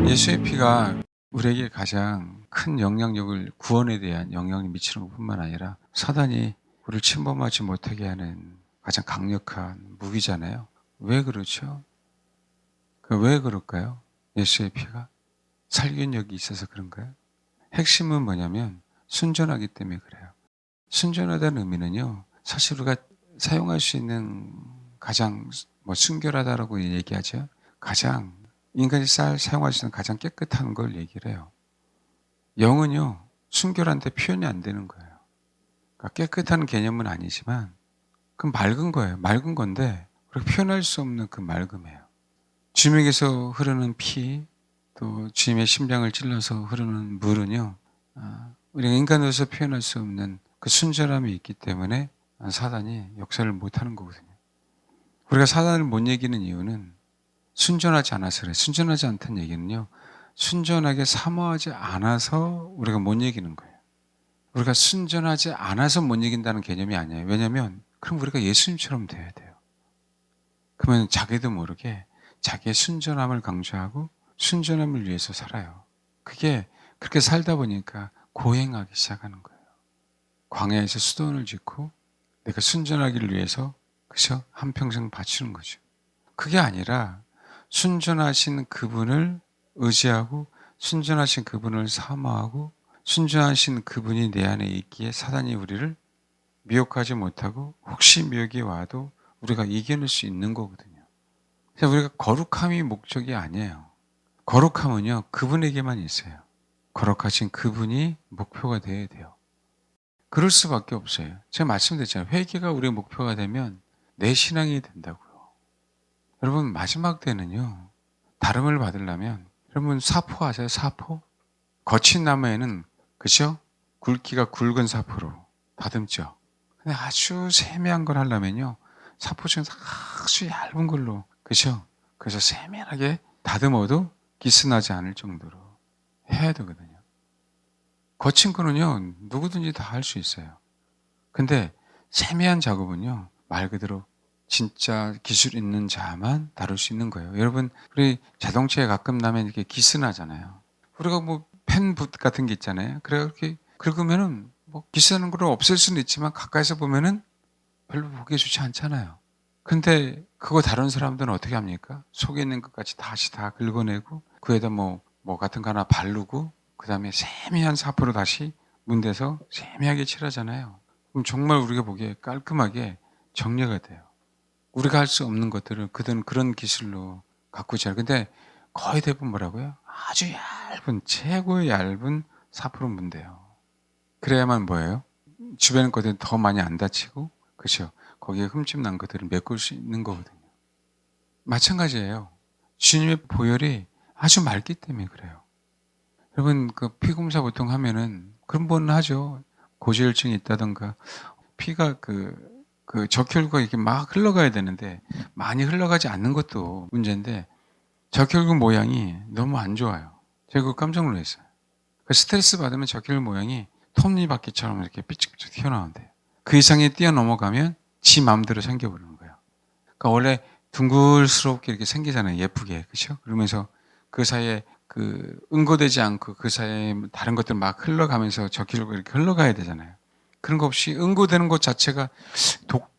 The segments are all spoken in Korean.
예수의 피가 우리에게 가장 큰 영향력을 구원에 대한 영향을 미치는 것뿐만 아니라 사단이 우리를 침범하지 못하게 하는 가장 강력한 무기잖아요. 왜 그렇죠? 왜 그럴까요? 예수의 피가 살균력이 있어서 그런가요? 핵심은 뭐냐면 순전하기 때문에 그래요. 순전하다는 의미는요, 사실 우리가 사용할 수 있는 가장 순결하다라고 얘기하죠. 가장 인간이 사용할 수 있는 가장 깨끗한 걸 얘기를 해요. 영은요, 순결한데 표현이 안 되는 거예요. 그러니까 깨끗한 개념은 아니지만, 그건 맑은 거예요. 맑은 건데, 우리가 표현할 수 없는 그 맑음이에요. 주님에게서 흐르는 피, 또 주님의 심장을 찔러서 흐르는 물은요, 우리가 인간으로서 표현할 수 없는 그 순전함이 있기 때문에 사단이 역사를 못 하는 거거든요. 우리가 사단을 못 이기는 이유는 순전하지 않아서 그래요. 순전하지 않다는 얘기는요, 순전하게 사모하지 않아서 우리가 못 이기는 거예요. 우리가 순전하지 않아서 못 이긴다는 개념이 아니에요. 왜냐하면 그럼 우리가 예수님처럼 돼야 돼요. 그러면 자기도 모르게 자기의 순전함을 강조하고 순전함을 위해서 살아요. 그게 그렇게 살다 보니까 고행하기 시작하는 거예요. 광야에서 수도원을 짓고 내가 순전하기를 위해서 그죠? 한평생 바치는 거죠. 그게 아니라 순전하신 그분을 의지하고 순전하신 그분을 사모하고 순전하신 그분이 내 안에 있기에 사단이 우리를 미혹하지 못하고 혹시 미혹이 와도 우리가 이겨낼 수 있는 거거든요. 그래서 우리가 거룩함이 목적이 아니에요. 거룩함은요, 그분에게만 있어요. 거룩하신 그분이 목표가 되어야 돼요. 그럴 수밖에 없어요. 제가 말씀드렸잖아요. 회개가 우리의 목표가 되면 내 신앙이 된다고요. 여러분, 마지막 때는요, 다름을 받으려면, 여러분, 사포 아세요? 사포? 거친 나무에는, 그죠? 굵기가 굵은 사포로 다듬죠. 근데 아주 세밀한 걸 하려면요, 사포 중에서 아주 얇은 걸로, 그죠? 그래서 세밀하게 다듬어도 기스나지 않을 정도로 해야 되거든요. 거친 거는요, 누구든지 다 할 수 있어요. 근데 세밀한 작업은요, 말 그대로 진짜 기술 있는 자만 다룰 수 있는 거예요. 여러분, 우리 자동차에 가끔 나면 이렇게 기스 나잖아요. 우리가 뭐 펜붓 같은 게 있잖아요. 그래 이렇게 긁으면은 뭐 기스나는 걸 없앨 수는 있지만 가까이서 보면은 별로 보기 좋지 않잖아요. 근데 그거 다른 사람들은 어떻게 합니까? 속에 있는 것까지 다시 다 긁어내고 그에다 뭐 같은 거 하나 바르고 그다음에 세미한 사포로 다시 문대서 세미하게 칠하잖아요. 그럼 정말 우리가 보기에 깔끔하게 정리가 돼요. 우리가 할 수 없는 것들을 그들은 그런 기술로 갖고 있잖아요. 근데 거의 대부분 뭐라고요? 아주 얇은, 최고의 얇은 사포로 문대요. 그래야만 뭐예요? 주변 것들이 더 많이 안 다치고, 그죠? 거기에 흠집 난 것들을 메꿀 수 있는 거거든요. 마찬가지예요. 주님의 보혈이 아주 맑기 때문에 그래요. 여러분, 그 피검사 보통 하면은 그런 분 하죠. 고지혈증이 있다던가, 피가 그 적혈구가 이렇게 막 흘러가야 되는데, 많이 흘러가지 않는 것도 문제인데, 적혈구 모양이 너무 안 좋아요. 제가 그거 깜짝 놀랐어요. 그 스트레스 받으면 적혈구 모양이 톱니바퀴처럼 이렇게 삐쭉삐쭉 튀어나온대요. 그 이상이 뛰어넘어가면 지 마음대로 생겨버리는 거예요. 그러니까 원래 둥글스럽게 이렇게 생기잖아요. 예쁘게. 그죠? 그러면서 그 사이에 응고되지 않고 그 사이에 다른 것들 막 흘러가면서 적혈구가 이렇게 흘러가야 되잖아요. 그런 거 없이 응고되는 것 자체가 독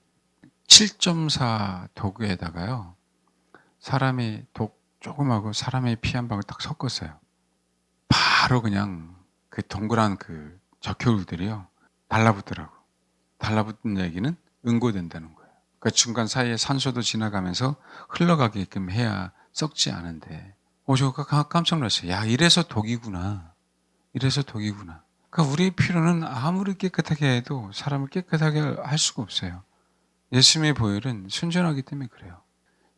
7.4 도구에다가요. 사람의 독 조금하고 사람의 피 한 방울 딱 섞었어요. 바로 그냥 그 동그란 그 적혈들이요. 달라붙더라고. 달라붙는 얘기는 응고된다는 거예요. 그 중간 사이에 산소도 지나가면서 흘러가게끔 해야 썩지 않은데. 저 깜짝 놀랐어요. 야, 이래서 독이구나. 이래서 독이구나. 그러니까 우리의 피로는 아무리 깨끗하게 해도 사람을 깨끗하게 할 수가 없어요. 예수님의 보혈은 순전하기 때문에 그래요.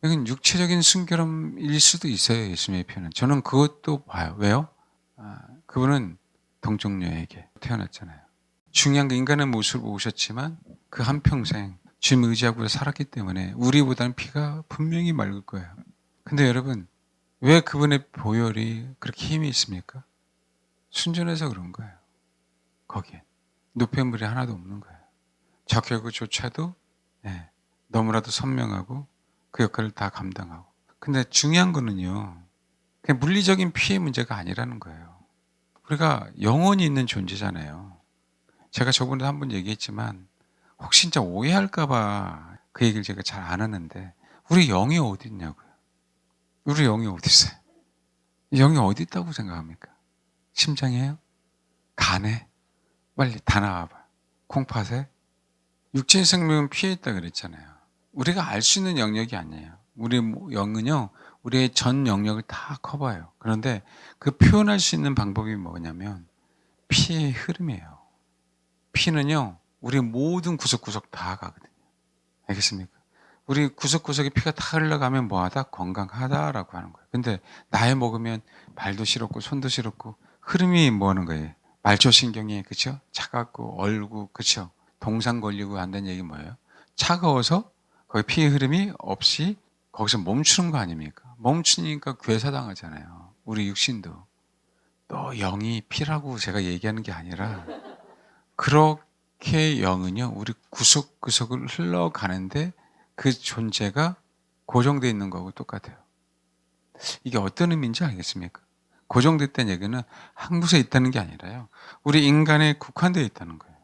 이건 육체적인 순결함일 수도 있어요. 예수님의 피는. 저는 그것도 봐요. 왜요? 그분은 동정녀에게 태어났잖아요. 중요한 게 인간의 모습으로 오셨지만 그 한평생 주님 의지하고 살았기 때문에 우리보다는 피가 분명히 맑을 거예요. 근데 여러분, 왜 그분의 보혈이 그렇게 힘이 있습니까? 순전해서 그런 거예요. 거기에. 노폐물이 하나도 없는 거예요. 적혈구조차도 너무나도 선명하고 그 역할을 다 감당하고. 근데 중요한 거는요. 그냥 물리적인 피해 문제가 아니라는 거예요. 우리가 영혼이 있는 존재잖아요. 제가 저번에 한번 얘기했지만 혹시 진짜 오해할까 봐 그 얘기를 제가 잘 안 하는데 우리 영이 어디 있냐고요. 우리 영이 어디 있어요? 영이 어디 있다고 생각합니까? 심장이에요? 간에? 빨리 다 나와봐. 콩팥에? 육체의 생명은 피해 있다 그랬잖아요. 우리가 알 수 있는 영역이 아니에요. 우리 영은요, 우리의 전 영역을 다 커버해요. 그런데 그 표현할 수 있는 방법이 뭐냐면 피의 흐름이에요. 피는요, 우리 모든 구석구석 다 가거든요. 알겠습니까? 우리 구석구석에 피가 다 흘러가면 뭐하다? 건강하다라고 하는 거예요. 근데 나이 먹으면 발도 시렵고 손도 시렵고 흐름이 뭐 하는 거예요? 말초신경이 그쵸? 차갑고 얼고 그쵸? 동상 걸리고 한다는 얘기 뭐예요? 차가워서 거기 피의 흐름이 없이 거기서 멈추는 거 아닙니까? 멈추니까 괴사당하잖아요. 우리 육신도. 또 영이 피라고 제가 얘기하는 게 아니라 그렇게 영은요, 우리 구석구석을 흘러가는데 그 존재가 고정되어 있는 거하고 똑같아요. 이게 어떤 의미인지 알겠습니까? 고정됐다는 얘기는 한 곳에 있다는 게 아니라요. 우리 인간에 국한되어 있다는 거예요.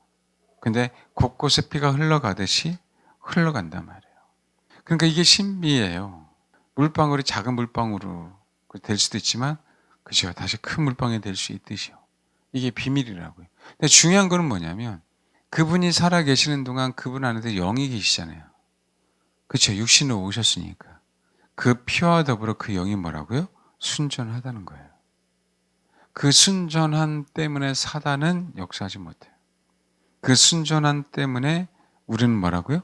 근데 곳곳에 피가 흘러가듯이 흘러간단 말이에요. 그러니까 이게 신비예요. 물방울이 작은 물방울로 될 수도 있지만, 그죠? 다시 큰 물방울이 될 수 있듯이요. 이게 비밀이라고요. 근데 중요한 거는 뭐냐면, 그분이 살아 계시는 동안 그분 안에도 영이 계시잖아요. 그렇죠? 육신으로 오셨으니까. 그 피와 더불어 그 영이 뭐라고요? 순전하다는 거예요. 그 순전함 때문에 사단은 역사하지 못해요. 그 순전함 때문에 우리는 뭐라고요?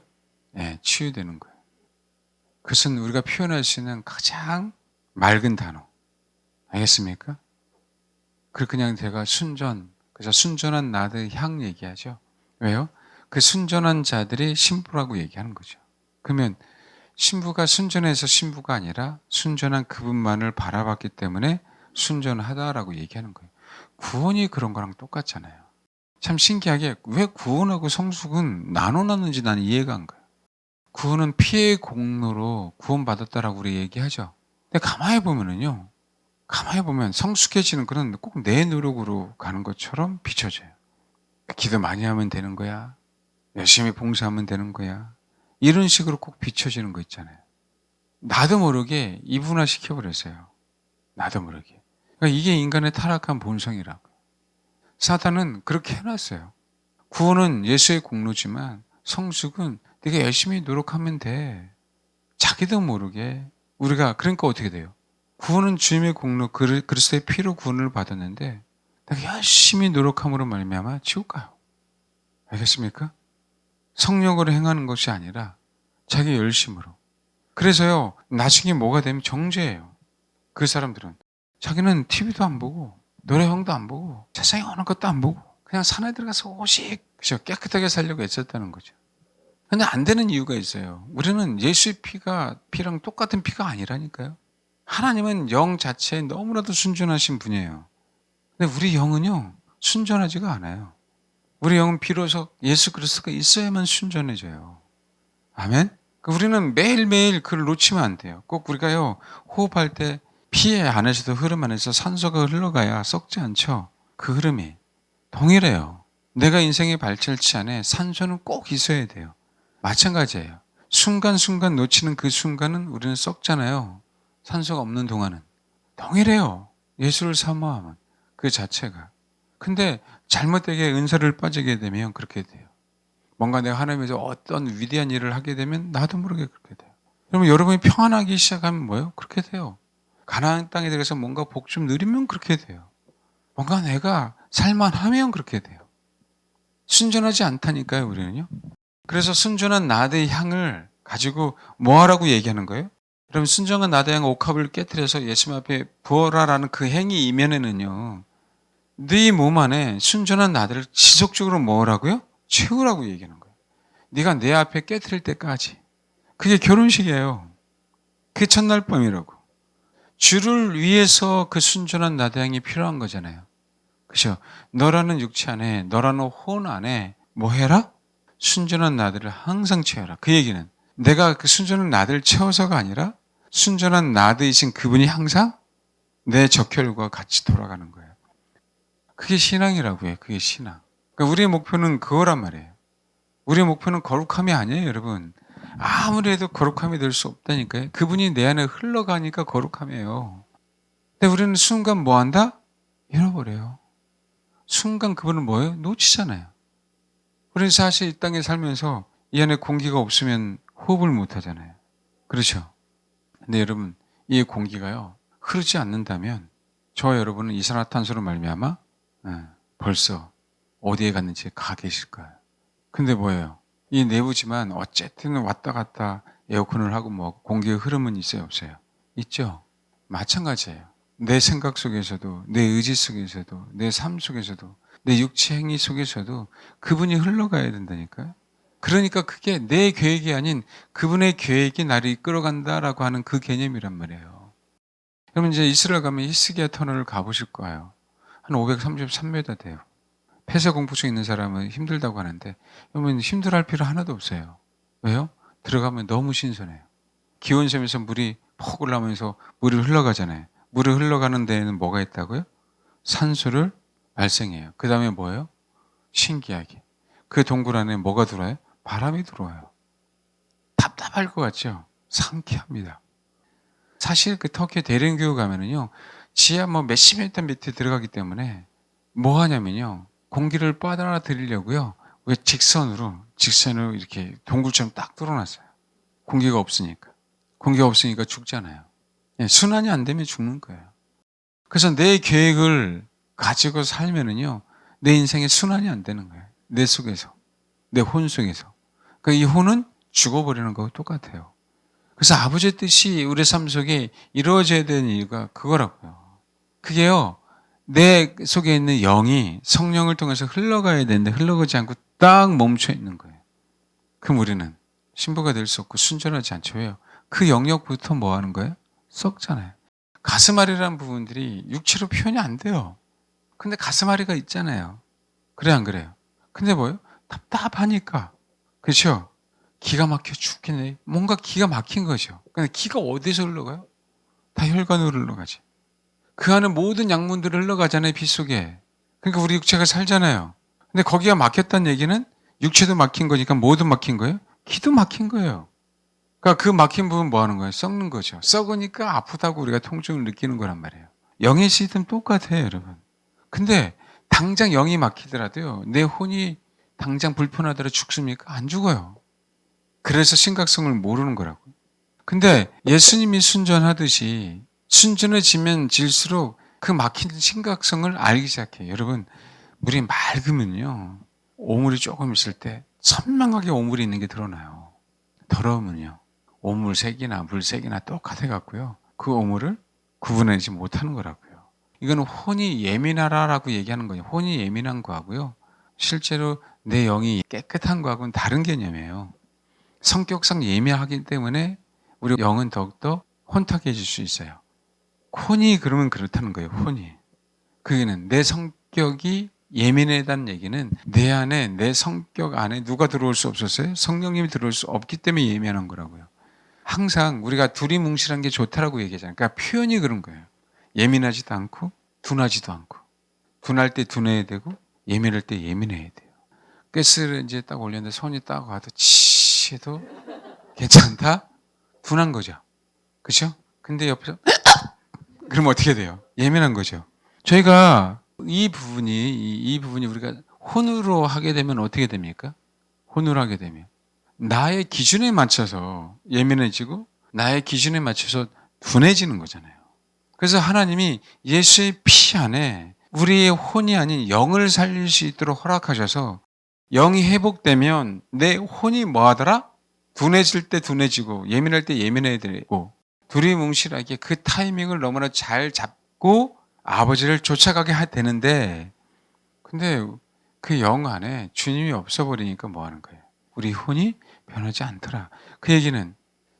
예, 치유되는 거예요. 그것은 우리가 표현할 수 있는 가장 맑은 단어. 알겠습니까? 그 그냥 제가 그래서 순전한 나의 향 얘기하죠. 왜요? 그 순전한 자들이 신부라고 얘기하는 거죠. 그러면 신부가 순전해서 신부가 아니라 순전한 그분만을 바라봤기 때문에 순전하다라고 얘기하는 거예요. 구원이 그런 거랑 똑같잖아요. 참 신기하게 왜 구원하고 성숙은 나눠놨는지 나는 이해가 안 가요. 구원은 피의 공로로 구원받았다라고 우리 얘기하죠. 근데 가만히 보면 성숙해지는 그런 꼭 내 노력으로 가는 것처럼 비춰져요. 기도 많이 하면 되는 거야. 열심히 봉사하면 되는 거야. 이런 식으로 꼭 비춰지는 거 있잖아요. 나도 모르게 이분화 시켜버렸어요. 나도 모르게. 그러니까 이게 인간의 타락한 본성이라고. 사탄은 그렇게 해놨어요. 구원은 예수의 공로지만 성숙은 네가 열심히 노력하면 돼. 자기도 모르게 우리가 그러니까 어떻게 돼요? 구원은 주님의 공로 그리스도의 피로 구원을 받았는데 내가 열심히 노력함으로 말미암아 지옥 가요. 알겠습니까? 성령으로 행하는 것이 아니라 자기 열심으로. 그래서요, 나중에 뭐가 되면 정죄예요. 그 사람들은. 자기는 TV도 안 보고, 노래방도 안 보고, 세상에 어느 것도 안 보고, 그냥 산에 들어가서 오직, 그죠? 깨끗하게 살려고 애썼다는 거죠. 근데 안 되는 이유가 있어요. 우리는 예수의 피랑 똑같은 피가 아니라니까요. 하나님은 영 자체에 너무나도 순전하신 분이에요. 근데 우리 영은요, 순전하지가 않아요. 우리 영은 비로소 예수 그리스도가 있어야만 순전해져요. 아멘? 우리는 매일매일 그걸 놓치면 안 돼요. 꼭 우리가요, 호흡할 때 피의 안에서도 흐름 안에서 산소가 흘러가야 썩지 않죠. 그 흐름이. 동일해요. 내가 인생의 발철치 안에 산소는 꼭 있어야 돼요. 마찬가지예요. 순간순간 놓치는 그 순간은 우리는 썩잖아요. 산소가 없는 동안은. 동일해요. 예수를 사모하면. 그 자체가. 근데 잘못되게 은사를 빠지게 되면 그렇게 돼요. 뭔가 내가 하나님에서 어떤 위대한 일을 하게 되면 나도 모르게 그렇게 돼요. 그러면 여러분이 평안하기 시작하면 뭐예요? 그렇게 돼요. 가나안 땅에 들어가서 뭔가 복 좀 누리면 그렇게 돼요. 뭔가 내가 살만하면 그렇게 돼요. 순전하지 않다니까요, 우리는요. 그래서 순전한 나대의 향을 가지고 뭐 하라고 얘기하는 거예요? 그럼 순전한 나대의 향 옥합을 깨뜨려서 예수님 앞에 부어라라는 그 행위 이면에는요, 네 몸 안에 순전한 나대를 지속적으로 뭐라고요? 채우라고 얘기하는 거예요. 네가 내 앞에 깨뜨릴 때까지. 그게 결혼식이에요. 그게 첫날 밤이라고. 주를 위해서 그 순전한 나대향이 필요한 거잖아요. 그죠? 너라는 육체 안에, 너라는 혼 안에 뭐 해라? 순전한 나대를 항상 채워라. 그 얘기는 내가 그 순전한 나대를 채워서가 아니라 순전한 나대이신 그분이 항상 내 적혈과 같이 돌아가는 거예요. 그게 신앙이라고요. 그게 신앙. 그러니까 우리의 목표는 그거란 말이에요. 우리의 목표는 거룩함이 아니에요, 여러분. 아무리 해도 거룩함이 될 수 없다니까요. 그분이 내 안에 흘러가니까 거룩함이에요. 근데 우리는 순간 뭐 한다? 잃어버려요. 순간 그분은 뭐예요? 놓치잖아요. 우리는 사실 이 땅에 살면서 이 안에 공기가 없으면 호흡을 못 하잖아요. 그렇죠? 근데 여러분, 이 공기가요, 흐르지 않는다면 저와 여러분은 이산화탄소로 말미암아 벌써 어디에 갔는지 가 계실 거예요. 근데 뭐예요? 이 내부지만 어쨌든 왔다 갔다 에어컨을 하고 뭐 공기의 흐름은 있어요, 없어요? 있죠? 마찬가지예요. 내 생각 속에서도, 내 의지 속에서도, 내 삶 속에서도, 내 육체 행위 속에서도 그분이 흘러가야 된다니까요. 그러니까 그게 내 계획이 아닌 그분의 계획이 나를 이끌어간다라고 하는 그 개념이란 말이에요. 여러분 이제 이스라엘 가면 히스기야 터널을 가보실 거예요. 한 533m 돼요. 폐쇄 공포증 있는 사람은 힘들다고 하는데 여러분 힘들어할 필요 하나도 없어요. 왜요? 들어가면 너무 신선해요. 기온샘에서 물이 퍽 올라오면서 물이 흘러가잖아요. 물이 흘러가는 데에는 뭐가 있다고요? 산소를 발생해요. 그 다음에 뭐예요? 신기하게. 그 동굴 안에 뭐가 들어와요? 바람이 들어와요. 답답할 것 같죠? 상쾌합니다. 사실 그 터키 대ren교회 가면은요, 지하 뭐 몇십 미터 밑에 들어가기 때문에 뭐 하냐면요, 공기를 빨아들이려고요, 왜 직선으로 이렇게 동굴처럼 딱 뚫어놨어요. 공기가 없으니까. 공기가 없으니까 죽잖아요. 예, 순환이 안 되면 죽는 거예요. 그래서 내 계획을 가지고 살면은요, 내 인생에 순환이 안 되는 거예요. 내 속에서. 내 혼 속에서. 그러니까 이 혼은 죽어버리는 거하고 똑같아요. 그래서 아버지의 뜻이 우리 삶 속에 이루어져야 되는 이유가 그거라고요. 그게요, 내 속에 있는 영이 성령을 통해서 흘러가야 되는데 흘러가지 않고 딱 멈춰 있는 거예요. 그럼 우리는 신부가 될 수 없고 순전하지 않죠. 왜요? 그 영역부터 뭐 하는 거예요? 썩잖아요. 가슴앓이라는 부분들이 육체로 표현이 안 돼요. 근데 가슴앓이가 있잖아요. 그래 안 그래요? 근데 뭐예요? 답답하니까. 그렇죠? 기가 막혀 죽겠네. 뭔가 기가 막힌 거죠. 근데 기가 어디서 흘러가요? 다 혈관으로 흘러가지. 그 안에 모든 약문들이 흘러가잖아요, 피 속에. 그러니까 우리 육체가 살잖아요. 근데 거기가 막혔다는 얘기는 육체도 막힌 거니까 뭐도 막힌 거예요? 기도 막힌 거예요. 그러니까 그 막힌 부분 뭐 하는 거예요? 썩는 거죠. 썩으니까 아프다고 우리가 통증을 느끼는 거란 말이에요. 영의 시스템 똑같아요, 여러분. 근데 당장 영이 막히더라도요, 내 혼이 당장 불편하더라도 죽습니까? 안 죽어요. 그래서 심각성을 모르는 거라고요. 근데 예수님이 순전하듯이 순전해지면 질수록 그 막힌 심각성을 알기 시작해요. 여러분, 물이 맑으면요, 오물이 조금 있을 때 선명하게 오물이 있는 게 드러나요. 더러우면요, 오물색이나 물색이나 똑같아 갖고요, 그 오물을 구분하지 못하는 거라고요. 이거는 혼이 예민하라라고 얘기하는 거예요. 혼이 예민한 거하고요, 실제로 내 영이 깨끗한 거하고는 다른 개념이에요. 성격상 예민하기 때문에 우리 영은 더욱더 혼탁해질 수 있어요. 혼이 그러면 그렇다는 거예요. 혼이. 그게는 내 성격이 예민하다는 얘기는 내 안에, 내 성격 안에 누가 들어올 수 없었어요? 성령님이 들어올 수 없기 때문에 예민한 거라고요. 항상 우리가 두리뭉실한 게 좋다라고 얘기하잖아요. 그러니까 표현이 그런 거예요. 예민하지도 않고 둔하지도 않고. 둔할 때 둔해야 되고 예민할 때 예민해야 돼요. 가스를 이제 딱 올렸는데 손이 딱 와도 치 해도 괜찮다? 둔한 거죠. 그렇죠? 근데 옆에서 그러면 어떻게 돼요? 예민한 거죠. 저희가 이 부분이 우리가 혼으로 하게 되면 어떻게 됩니까? 혼으로 하게 되면 나의 기준에 맞춰서 예민해지고 나의 기준에 맞춰서 둔해지는 거잖아요. 그래서 하나님이 예수의 피 안에 우리의 혼이 아닌 영을 살릴 수 있도록 허락하셔서 영이 회복되면 내 혼이 뭐 하더라? 둔해질 때 둔해지고 예민할 때 예민해야 되고 두리뭉실하게 그 타이밍을 너무나 잘 잡고 아버지를 쫓아가게 되는데, 근데 그 영 안에 주님이 없어버리니까 뭐 하는 거예요? 우리 혼이 변하지 않더라. 그 얘기는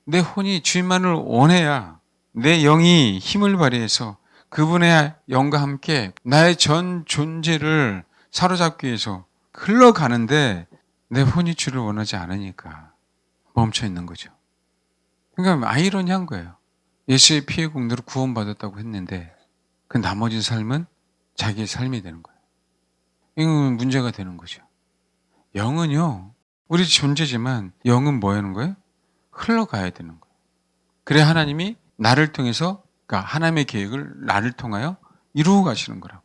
내 혼이 주님만을 원해야 내 영이 힘을 발휘해서 그분의 영과 함께 나의 전 존재를 사로잡기 위해서 흘러가는데 내 혼이 주를 원하지 않으니까 멈춰 있는 거죠. 그러니까 아이러니한 거예요. 예수의 피의 공로로 구원받았다고 했는데 그 나머지 삶은 자기의 삶이 되는 거예요. 이건 문제가 되는 거죠. 영은요, 우리 존재지만 영은 뭐 하는 거예요? 흘러가야 되는 거예요. 그래 하나님이 나를 통해서, 그러니까 하나님의 계획을 나를 통하여 이루어 가시는 거라고.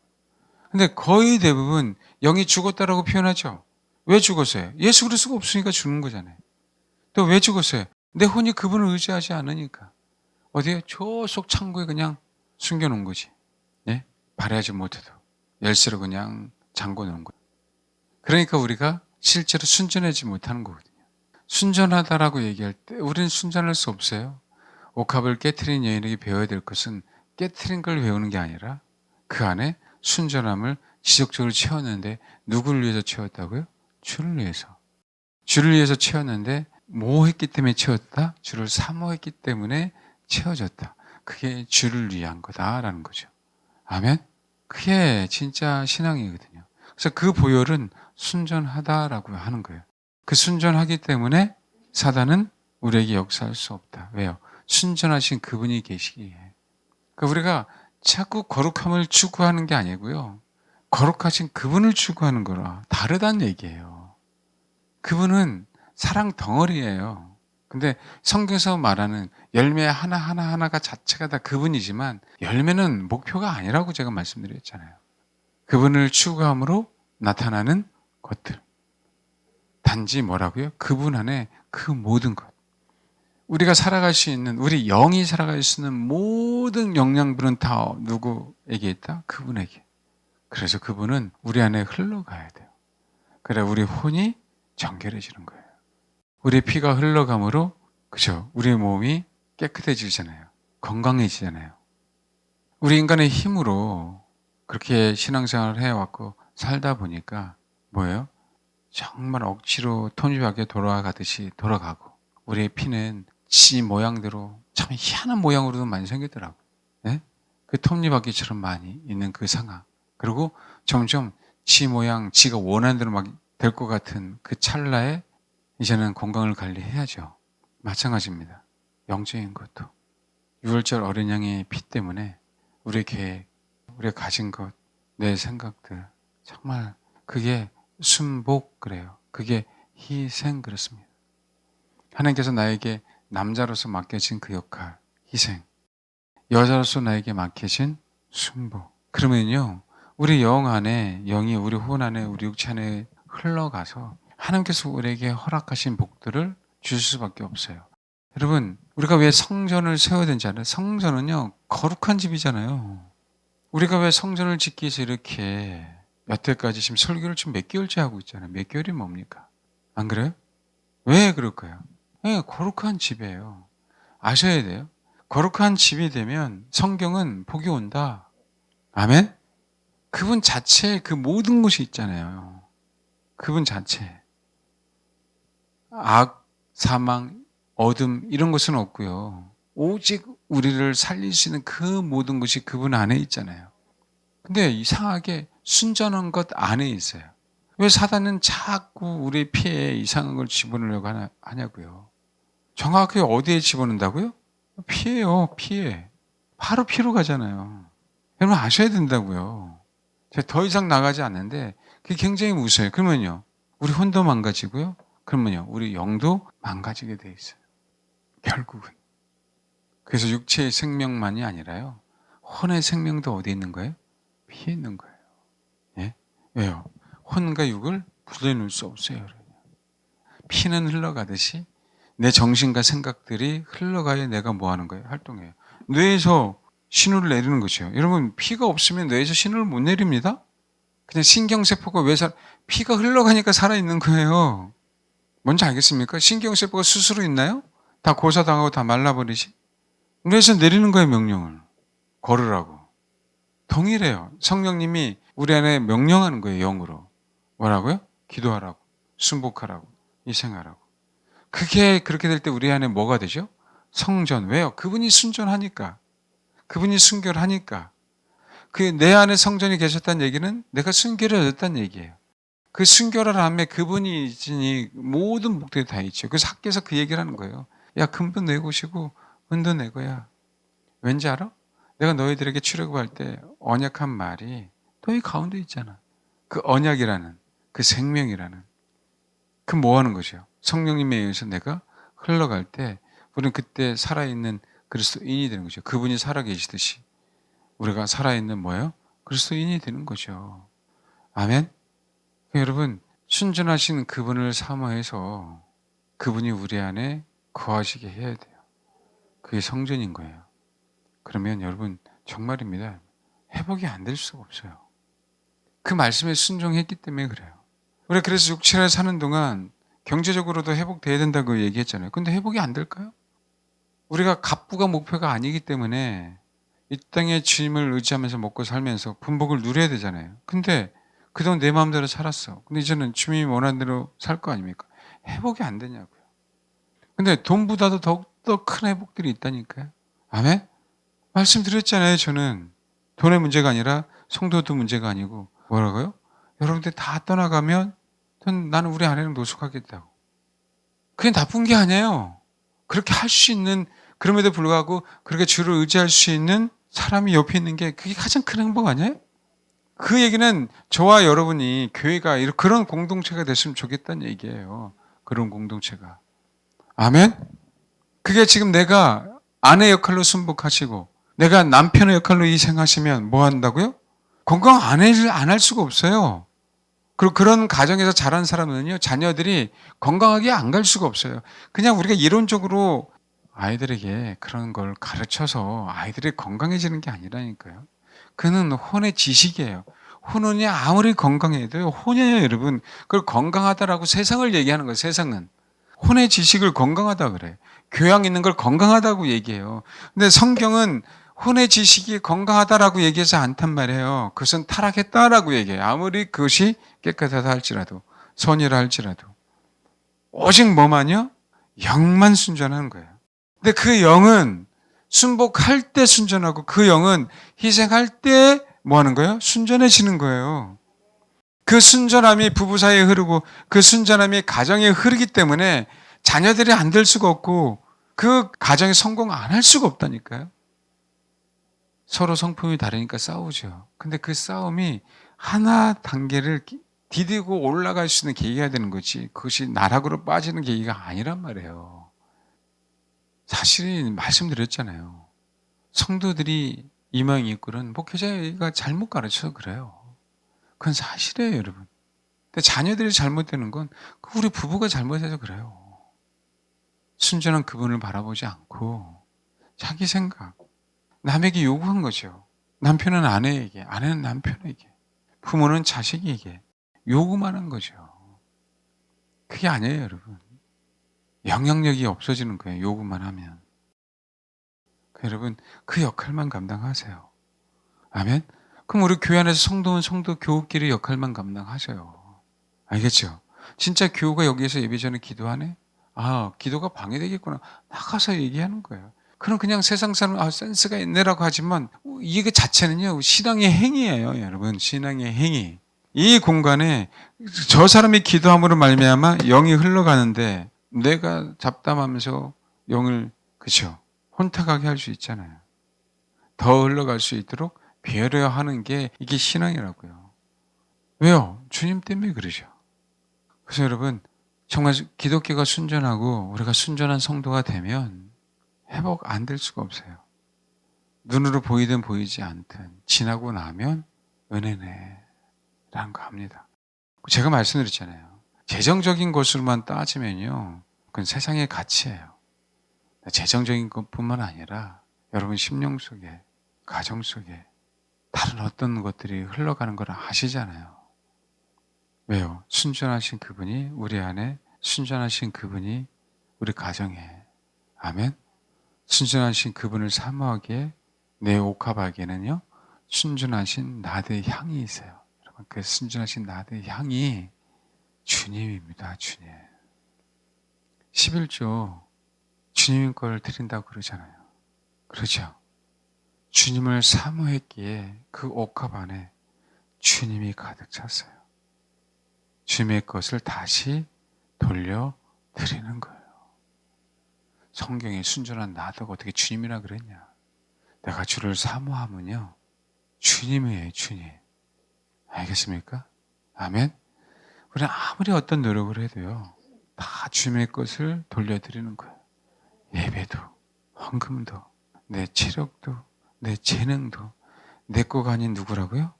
근데 거의 대부분 영이 죽었다라고 표현하죠. 왜 죽었어요? 예수 그리스도가 없으니까 죽는 거잖아요. 또 왜 죽었어요? 내 혼이 그분을 의지하지 않으니까. 어디에? 저속 창고에 그냥 숨겨놓은 거지. 예? 발휘하지 못해도. 열쇠로 그냥 잠궈 놓은 거예요. 그러니까 우리가 실제로 순전하지 못하는 거거든요. 순전하다라고 얘기할 때 우리는 순전할 수 없어요. 옥합을 깨트린 여인에게 배워야 될 것은 깨트린 걸 배우는 게 아니라 그 안에 순전함을 지속적으로 채웠는데 누구를 위해서 채웠다고요? 주를 위해서. 주를 위해서 채웠는데 뭐 했기 때문에 채웠다? 주를 사모했기 때문에 채워졌다. 그게 주를 위한 거다라는 거죠. 아멘? 그게 진짜 신앙이거든요. 그래서 그 보혈은 순전하다라고 하는 거예요. 그 순전하기 때문에 사단은 우리에게 역사할 수 없다. 왜요? 순전하신 그분이 계시기에. 그러니까 우리가 자꾸 거룩함을 추구하는 게 아니고요. 거룩하신 그분을 추구하는 거라 다르다는 얘기예요. 그분은 사랑 덩어리예요. 근데 성경에서 말하는 열매 하나하나가 자체가 다 그분이지만 열매는 목표가 아니라고 제가 말씀드렸잖아요. 그분을 추구함으로 나타나는 것들. 단지 뭐라고요? 그분 안에 그 모든 것. 우리가 살아갈 수 있는, 우리 영이 살아갈 수 있는 모든 영양분은 다 누구에게 있다? 그분에게. 그래서 그분은 우리 안에 흘러가야 돼요. 그래 우리 혼이 정결해지는 거예요. 우리 피가 흘러감으로, 그죠? 우리 몸이 깨끗해지잖아요. 건강해지잖아요. 우리 인간의 힘으로 그렇게 신앙생활을 해왔고 살다 보니까 뭐예요? 정말 억지로 톱니바퀴 돌아가듯이 돌아가고 우리의 피는 지 모양대로 참 희한한 모양으로도 많이 생겼더라고요. 네? 그 톱니바퀴처럼 많이 있는 그 상황. 그리고 점점 지 모양, 지가 원하는 대로 막 될 것 같은 그 찰나에 이제는 건강을 관리해야죠. 마찬가지입니다. 영적인 것도. 6월절 어린 양의 피 때문에 우리의 계획, 우리가 가진 것, 내 생각들, 정말 그게 순복 그래요. 그게 희생 그렇습니다. 하나님께서 나에게 남자로서 맡겨진 그 역할, 희생. 여자로서 나에게 맡겨진 순복. 그러면요, 우리 영 안에, 영이 우리 혼 안에, 우리 육체 안에 흘러가서 하나님께서 우리에게 허락하신 복들을 주실 수밖에 없어요. 여러분, 우리가 왜 성전을 세워야 되는지 알아요? 성전은요, 거룩한 집이잖아요. 우리가 왜 성전을 짓기 위해서 이렇게 여태까지 지금 설교를 지금 몇 개월째 하고 있잖아요. 몇 개월이 뭡니까? 안 그래요? 왜 그럴까요? 네, 거룩한 집이에요. 아셔야 돼요. 거룩한 집이 되면 성경은 복이 온다. 아멘? 그분 자체에 그 모든 것이 있잖아요. 그분 자체. 악, 사망, 어둠 이런 것은 없고요. 오직 우리를 살릴 수 있는 그 모든 것이 그분 안에 있잖아요. 근데 이상하게 순전한 것 안에 있어요. 왜 사단은 자꾸 우리 피에 이상한 걸 집어넣으려고 하냐고요. 정확하게 어디에 집어넣는다고요? 피에요, 피에. 바로 피로 가잖아요. 여러분 아셔야 된다고요. 제가 더 이상 나가지 않는데 그게 굉장히 무서워요. 그러면요, 우리 혼도 망가지고요. 그러면요, 우리 영도 망가지게 돼 있어요. 결국은. 그래서 육체의 생명만이 아니라요, 혼의 생명도 어디 있는 거예요? 피에 있는 거예요. 예? 왜요? 혼과 육을 분리해놓을 수 없어요. 피는 흘러가듯이 내 정신과 생각들이 흘러가야 내가 뭐 하는 거예요? 활동해요. 뇌에서 신호를 내리는 거죠. 여러분, 피가 없으면 뇌에서 신호를 못 내립니다? 그냥 신경세포가 피가 흘러가니까 살아있는 거예요. 뭔지 알겠습니까? 신경세포가 스스로 있나요? 다 고사당하고 다 말라버리지? 뇌에서 내리는 거예요, 명령을. 걸으라고. 동일해요. 성령님이 우리 안에 명령하는 거예요, 영으로. 뭐라고요? 기도하라고, 순복하라고, 희생하라고. 그게 그렇게 될 때 우리 안에 뭐가 되죠? 성전. 왜요? 그분이 순전하니까. 그분이 순결하니까. 그 내 안에 성전이 계셨다는 얘기는 내가 순결해졌다는 얘기예요. 그 순결함에 그분이 있으니 모든 복들이 다 있죠. 그래서 학교에서 그 얘기를 하는 거예요. 야, 금도 내 것이고 은도 내 거야. 왠지 알아? 내가 너희들에게 출애굽할 때 언약한 말이 너희 가운데 있잖아. 그 언약이라는, 그 생명이라는, 그 뭐 하는 것이요? 성령님에 의해서 내가 흘러갈 때 우리는 그때 살아있는 그리스도인이 되는 거죠. 그분이 살아계시듯이 우리가 살아있는 뭐예요? 그리스도인이 되는 거죠. 아멘? 여러분, 순전하신 그분을 사모해서 그분이 우리 안에 거하시게 해야 돼요. 그게 성전인 거예요. 그러면 여러분, 정말입니다. 회복이 안 될 수가 없어요. 그 말씀에 순종했기 때문에 그래요. 우리가 그래서 육체를 사는 동안 경제적으로도 회복돼야 된다고 얘기했잖아요. 근데 회복이 안 될까요? 우리가 갑부가 목표가 아니기 때문에 이 땅에 주님을 의지하면서 먹고 살면서 분복을 누려야 되잖아요. 근데 그동안 내 마음대로 살았어. 근데 이제는 주님이 원하는 대로 살 거 아닙니까? 회복이 안 되냐고요. 근데 돈보다도 더욱더 큰 회복들이 있다니까요. 아멘? 말씀드렸잖아요. 저는 돈의 문제가 아니라 성도도 문제가 아니고 뭐라고요? 여러분들 다 떠나가면 나는 우리 아내랑 노숙하겠다고. 그게 나쁜 게 아니에요. 그렇게 할 수 있는, 그럼에도 불구하고 그렇게 주를 의지할 수 있는 사람이 옆에 있는 게 그게 가장 큰 행복 아니에요? 그 얘기는 저와 여러분이 교회가 그런 공동체가 됐으면 좋겠다는 얘기예요. 그런 공동체가. 아멘? 그게 지금 내가 아내 역할로 순복하시고 내가 남편의 역할로 희생하시면 뭐 한다고요? 건강 안 할 수가 없어요. 그리고 그런 가정에서 자란 사람은요, 자녀들이 건강하게 안 갈 수가 없어요. 그냥 우리가 이론적으로 아이들에게 그런 걸 가르쳐서 아이들이 건강해지는 게 아니라니까요. 그는 혼의 지식이에요. 혼은요, 아무리 건강해도요, 혼이에요, 여러분. 그걸 건강하다라고 세상을 얘기하는 거예요, 세상은. 혼의 지식을 건강하다 그래. 교양 있는 걸 건강하다고 얘기해요. 근데 성경은 혼의 지식이 건강하다라고 얘기하지 않단 말이에요. 그것은 타락했다라고 얘기해요. 아무리 그것이 깨끗하다 할지라도, 선이라 할지라도. 오직 뭐만요? 영만 순전한 거예요. 근데 그 영은 순복할 때 순전하고 그 영은 희생할 때 뭐 하는 거예요? 순전해지는 거예요. 그 순전함이 부부 사이에 흐르고 그 순전함이 가정에 흐르기 때문에 자녀들이 안 될 수가 없고 그 가정이 성공 안 할 수가 없다니까요. 서로 성품이 다르니까 싸우죠. 근데 그 싸움이 하나 단계를 디디고 올라갈 수 있는 계기가 되는 거지 그것이 나락으로 빠지는 계기가 아니란 말이에요. 사실은 말씀드렸잖아요. 성도들이 이망 이끌은 목회자가 잘못 가르쳐서 그래요. 그건 사실이에요, 여러분. 근데 자녀들이 잘못되는 건 우리 부부가 잘못해서 그래요. 순전한 그분을 바라보지 않고 자기 생각, 남에게 요구한 거죠. 남편은 아내에게, 아내는 남편에게, 부모는 자식에게 요구만 한 거죠. 그게 아니에요, 여러분. 영향력이 없어지는 거예요, 요구만 하면. 여러분, 그 역할만 감당하세요. 아멘? 그럼 우리 교회 안에서 성도는 성도 교우끼리 역할만 감당하세요. 알겠죠? 진짜 교우가 여기에서 예배 전에 기도하네? 아, 기도가 방해되겠구나. 나가서 얘기하는 거예요. 그럼 그냥 세상 사람, 센스가 있네라고 하지만, 이게 자체는요, 신앙의 행위예요, 여러분. 신앙의 행위. 이 공간에 저 사람이 기도함으로 말미암아 영이 흘러가는데, 내가 잡담하면서 영을, 그쵸? 혼탁하게 할 수 있잖아요. 더 흘러갈 수 있도록 배려하는 게 이게 신앙이라고요. 왜요? 주님 때문에 그러죠. 그래서 여러분, 정말 기독교가 순전하고 우리가 순전한 성도가 되면 회복 안 될 수가 없어요. 눈으로 보이든 보이지 않든 지나고 나면 은혜네 라는 거 합니다. 제가 말씀드렸잖아요. 재정적인 것으로만 따지면요, 그건 세상의 가치예요. 재정적인 것뿐만 아니라 여러분 심령 속에, 가정 속에 다른 어떤 것들이 흘러가는 걸 아시잖아요. 왜요? 순전하신 그분이 우리 안에, 순전하신 그분이 우리 가정에, 아멘? 순전하신 그분을 사모하기에 내 옥합하기에는요, 순전하신 나드의 향이 있어요. 여러분, 그 순전하신 나드의 향이 주님입니다, 주님. 11조 주님 걸 드린다고 그러잖아요. 그렇죠? 주님을 사모했기에 그 옥합 안에 주님이 가득 찼어요. 주님의 것을 다시 돌려드리는 거예요. 성경에 순전한 나더가 어떻게 주님이라 그랬냐? 내가 주를 사모하면요, 주님이에요, 주님. 알겠습니까? 아멘? 우리는 아무리 어떤 노력을 해도요, 다 주님의 것을 돌려드리는 거예요. 예배도, 헌금도, 내 체력도, 내 재능도, 내 거가 아닌 누구라고요?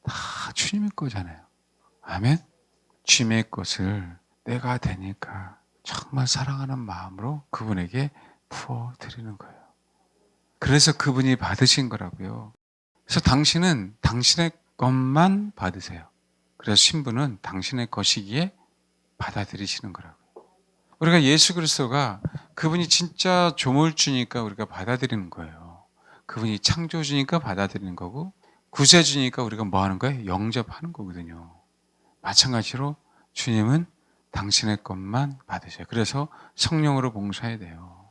다 주님의 거잖아요. 아멘? 주님의 것을 내가 되니까 정말 사랑하는 마음으로 그분에게 부어드리는 거예요. 그래서 그분이 받으신 거라고요. 그래서 당신은 당신의 것만 받으세요. 그래서 신부는 당신의 것이기에 받아들이시는 거라고요. 우리가 예수 그리스도가 그분이 진짜 조물주니까 우리가 받아들이는 거예요. 그분이 창조주니까 받아들이는 거고, 구세주니까 우리가 뭐 하는 거예요? 영접하는 거거든요. 마찬가지로 주님은 당신의 것만 받으세요. 그래서 성령으로 봉사해야 돼요.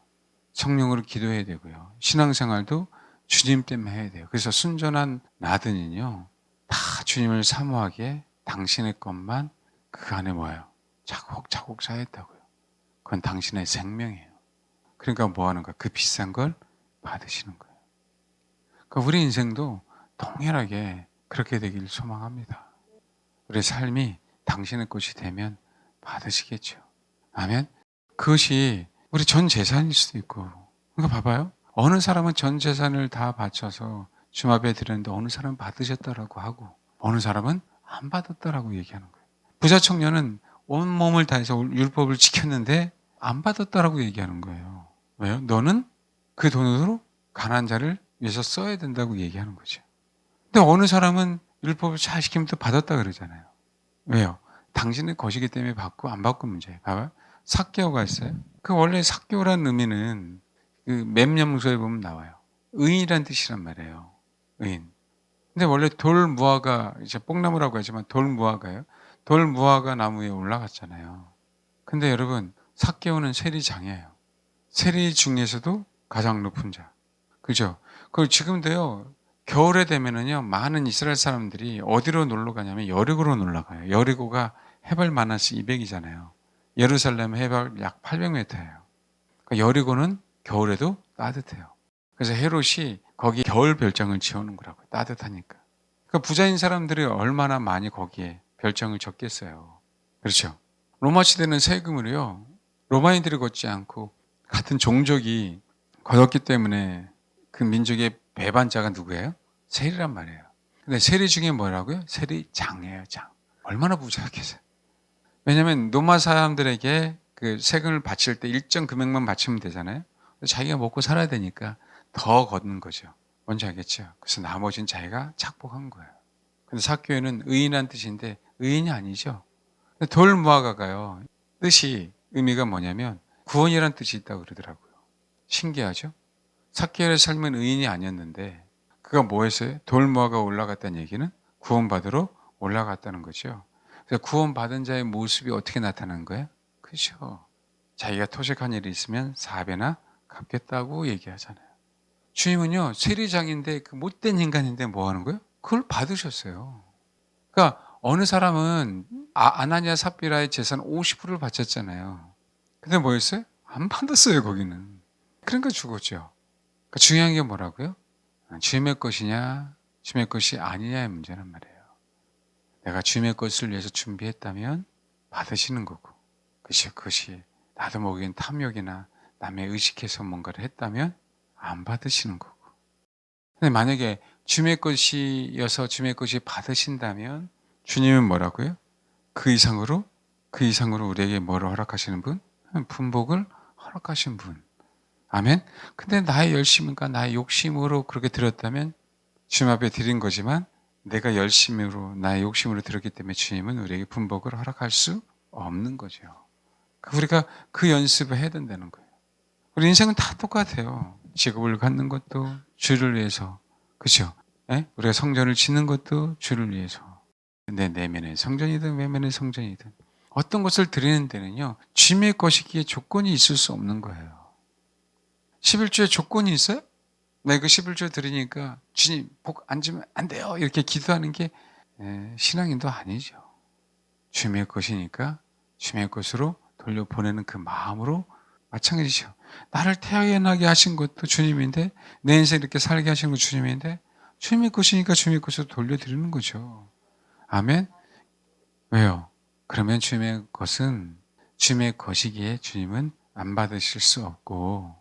성령으로 기도해야 되고요. 신앙생활도 주님 때문에 해야 돼요. 그래서 순전한 나든은요, 다 주님을 사모하기에 당신의 것만 그 안에 뭐예요? 차곡차곡 쌓였다고요. 그건 당신의 생명이에요. 그러니까 뭐 하는 거야? 그 비싼 걸 받으시는 거예요. 그러니까 우리 인생도 동일하게 그렇게 되길 소망합니다. 우리 삶이 당신의 것이 되면 받으시겠죠. 아멘? 그것이 우리 전 재산일 수도 있고. 그러니까 봐봐요. 어느 사람은 전 재산을 다 바쳐서 주님 앞에 드렸는데 어느 사람은 받으셨다라고 하고 어느 사람은 안 받았다라고 얘기하는 거예요. 부자 청년은 온몸을 다해서 율법을 지켰는데 안 받았다라고 얘기하는 거예요. 왜요? 너는 그 돈으로 가난한 자를 위해서 써야 된다고 얘기하는 거죠. 근데 어느 사람은 율법을 잘 지키면 또 받았다 그러잖아요. 왜요? 당신의 것이기 때문에 받고 안 받고 문제예요. 봐봐요. 삭개오가 있어요. 그 원래 삭개오라는 의미는 그 맵념서에 보면 나와요. 의인이란 뜻이란 말이에요. 의인. 근데 원래 돌무화가, 이제 뽕나무라고 하지만 돌무화가요. 돌무화가 나무 위에 올라갔잖아요. 근데 여러분, 삭개오는 세리장이에요. 세리 중에서도 가장 높은 자. 그죠? 그리고 지금도요, 겨울에 되면은요, 많은 이스라엘 사람들이 어디로 놀러 가냐면 여리고로 놀러 가요. 여리고가 해발 마이너스 200이잖아요. 예루살렘 해발 약 800m예요. 그러니까 여리고는 겨울에도 따뜻해요. 그래서 헤롯이 거기 겨울 별장을 지어놓은 거라고요. 따뜻하니까. 그러니까 부자인 사람들이 얼마나 많이 거기에 별장을 졌겠어요. 그렇죠? 로마 시대는 세금을요, 로마인들이 걷지 않고 같은 종족이 걷었기 때문에 그 민족의 배반자가 누구예요? 세리란 말이에요. 근데 세리 중에 뭐라고요? 세리장이에요, 장. 얼마나 부자겠어요. 왜냐하면 로마 사람들에게 그 세금을 바칠 때 일정 금액만 바치면 되잖아요. 자기가 먹고 살아야 되니까 더 걷는 거죠. 뭔지 알겠죠? 그래서 나머지는 자기가 착복한 거예요. 근데 삭개오는 의인한 뜻인데 의인이 아니죠. 돌무화과가요, 뜻이 의미가 뭐냐면 구원이라는 뜻이 있다고 그러더라고요. 신기하죠? 삭개오의 삶은 의인이 아니었는데 그가 뭐 했어요? 돌무화가 올라갔다는 얘기는 구원받으러 올라갔다는 거죠. 그래서 구원받은 자의 모습이 어떻게 나타나는 거예요? 그렇죠. 자기가 토색한 일이 있으면 4배나 갚겠다고 얘기하잖아요. 주님은요, 세리장인데 그 못된 인간인데 뭐 하는 거예요? 그걸 받으셨어요. 그러니까 어느 사람은 아나니아 삽비라의 재산 50%를 바쳤잖아요. 근데 뭐였어요? 안 받았어요, 거기는. 그러니까 죽었죠. 그러니까 중요한 게 뭐라고요? 주님의 것이냐, 주님의 것이 아니냐의 문제란 말이에요. 내가 주님의 것을 위해서 준비했다면 받으시는 거고, 그것이 나도 모르긴 탐욕이나 남의 의식해서 뭔가를 했다면 안 받으시는 거고. 근데 만약에 주님의 것이어서 주님의 것이 받으신다면 주님은 뭐라고요? 그 이상으로 우리에게 뭐를 허락하시는 분? 분복을 허락하신 분. 아멘. 근데 나의 열심인가 나의 욕심으로 그렇게 드렸다면 주님 앞에 드린 거지만 내가 열심으로 나의 욕심으로 드렸기 때문에 주님은 우리에게 분복을 허락할 수 없는 거죠. 우리가 그 연습을 해야 된다는 거예요. 우리 인생은 다 똑같아요. 직업을 갖는 것도 주를 위해서. 그렇죠? 예? 우리가 성전을 짓는 것도 주를 위해서. 내 내면의 성전이든 외면의 성전이든 어떤 것을 드리는 데는요, 주님의 것이기에 조건이 있을 수 없는 거예요. 11조에 조건이 있어요? 내 그 11조 드리니까 주님 복 안 주면 안 돼요, 이렇게 기도하는 게 신앙인도 아니죠. 주님의 것이니까 주님의 것으로 돌려보내는 그 마음으로 마찬가지죠. 나를 태어나게 하신 것도 주님인데 내 인생 이렇게 살게 하시는 것도 주님인데 주님의 것이니까 주님의 것으로 돌려드리는 거죠. 아멘? 왜요? 그러면 주님의 것은 주님의 것이기에 주님은 안 받으실 수 없고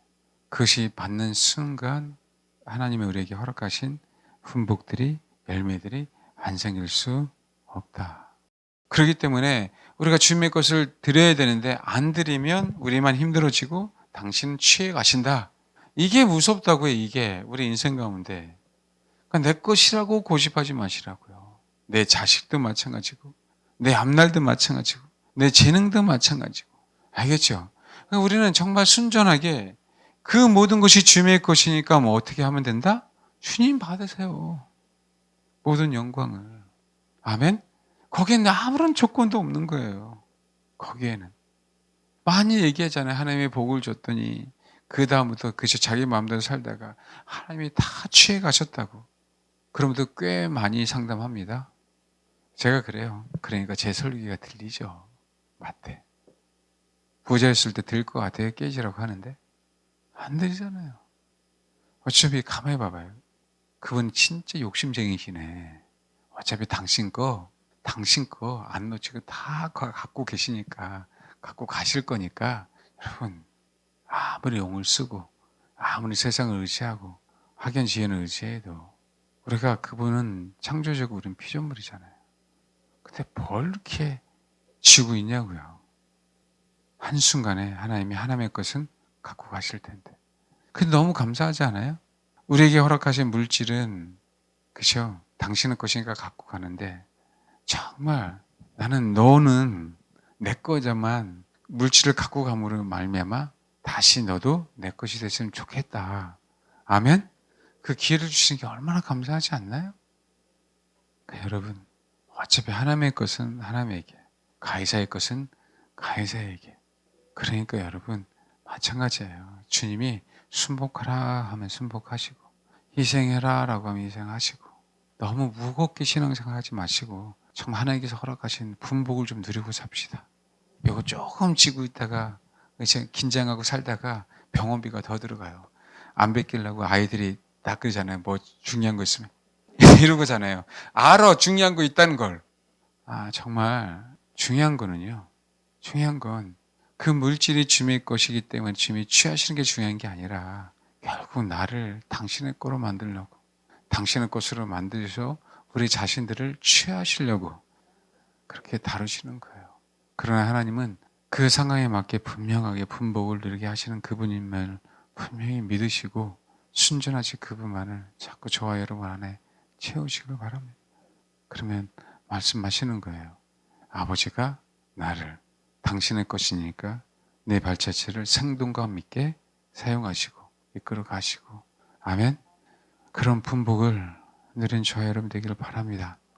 그것이 받는 순간 하나님의 우리에게 허락하신 훈복들이 열매들이 안 생길 수 없다. 그렇기 때문에 우리가 주님의 것을 드려야 되는데 안 드리면 우리만 힘들어지고 당신은 취해 가신다. 이게 무섭다고요, 이게. 우리 인생 가운데. 그러니까 내 것이라고 고집하지 마시라고요. 내 자식도 마찬가지고, 내 앞날도 마찬가지고, 내 재능도 마찬가지고. 알겠죠? 그러니까 우리는 정말 순전하게 그 모든 것이 주님의 것이니까 뭐 어떻게 하면 된다? 주님 받으세요. 모든 영광을. 아멘? 거기에는 아무런 조건도 없는 거예요. 거기에는. 많이 얘기하잖아요. 하나님의 복을 줬더니 그 다음부터 그저 자기 마음대로 살다가 하나님이 다 취해 가셨다고. 그러면도 꽤 많이 상담합니다. 제가 그래요. 그러니까 제 설교가 들리죠. 맞대. 부자였을 때 들 것 같아요. 깨지라고 하는데 안 들리잖아요. 어차피 가만히 봐봐요. 그분 진짜 욕심쟁이시네. 어차피 당신 거 안 놓치고 다 갖고 계시니까, 갖고 가실 거니까, 여러분, 아무리 용을 쓰고, 아무리 세상을 의지하고, 학연지연을 의지해도, 우리가 그분은 창조적으로 우린 피조물이잖아요. 근데 뭘 이렇게 쥐고 있냐고요. 한순간에 하나님의 것은 갖고 가실 텐데. 근데 너무 감사하지 않아요? 우리에게 허락하신 물질은, 그죠? 당신의 것이니까 갖고 가는데, 정말 너는 내 거자만 물질을 갖고 감으로 말미암아 다시 너도 내 것이 됐으면 좋겠다. 아멘? 그 기회를 주시는 게 얼마나 감사하지 않나요? 그러니까 여러분, 어차피 하나님의 것은 하나님에게, 가해자의 것은 가해자에게. 그러니까 여러분, 마찬가지예요. 주님이 순복하라 하면 순복하시고, 희생해라 라고 하면 희생하시고, 너무 무겁게 신앙생활하지 마시고 정말 하나님께서 허락하신 분복을 좀 누리고 삽시다. 이거 조금 지고 있다가 이제 긴장하고 살다가 병원비가 더 들어가요. 안 뺏기려고 아이들이 다 그러잖아요. 뭐 중요한 거 있으면 이러고잖아요. 알아, 중요한 거 있다는 걸. 정말 중요한 거는요. 중요한 건 그 물질이 주님의 것이기 때문에 주님이 취하시는 게 중요한 게 아니라 결국 나를 당신의 거로 만들려고, 당신의 것으로 만드셔서 우리 자신들을 취하시려고 그렇게 다루시는 거예요. 그러나 하나님은 그 상황에 맞게 분명하게 분복을 누리게 하시는 그분임을 분명히 믿으시고 순전하신 그분만을 자꾸 저와 여러분 안에 채우시길 바랍니다. 그러면 말씀하시는 거예요. 아버지가 나를 당신의 것이니까 내 발자취를 생동감 있게 사용하시고 이끌어 가시고, 아멘. 그런 분복을 누린 저와 여러분 되기를 바랍니다.